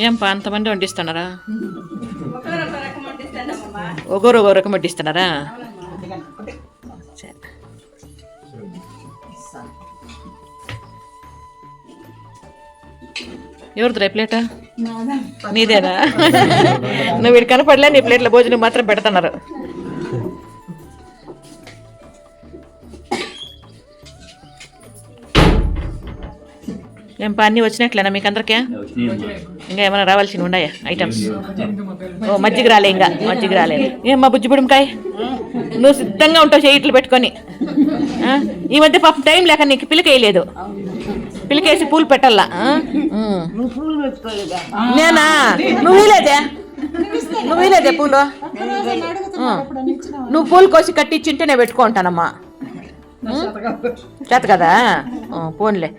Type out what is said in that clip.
ఏంపా అంతమంది వడ్డిస్తున్నారా? ఒకరు ఒక రకం వడ్డిస్తున్నారా? ఎవరిది ప్లేటా? నీదేనా? నువ్వు వీడు కనపడలే, నీ ప్లేట్లో భోజనం మాత్రం పెడుతున్నారు. ఏం పా అన్నీ వచ్చినట్లేనా మీకు అందరికీ? ఇంకా ఏమైనా రావాల్సినవి ఉన్నాయా ఐటమ్స్? ఓ మజ్జిగ రాలే, ఇంకా మజ్జిగ రాలేదు. ఏమ్మా బుజ్జిబుడికాయ, నువ్వు సిద్ధంగా ఉంటావు చేయిట్లు పెట్టుకొని. ఈ మధ్య పాపం టైం లేక నీకు పిల్లకేయలేదు, పిల్లకేసి పూలు పెట్టాలా? నేనా? నువ్వు వీలేదే పూలు? నువ్వు పూలు కోసి కట్టించింటే నేను పెట్టుకుంటానమ్మా. చేత కదా, పోన్లే.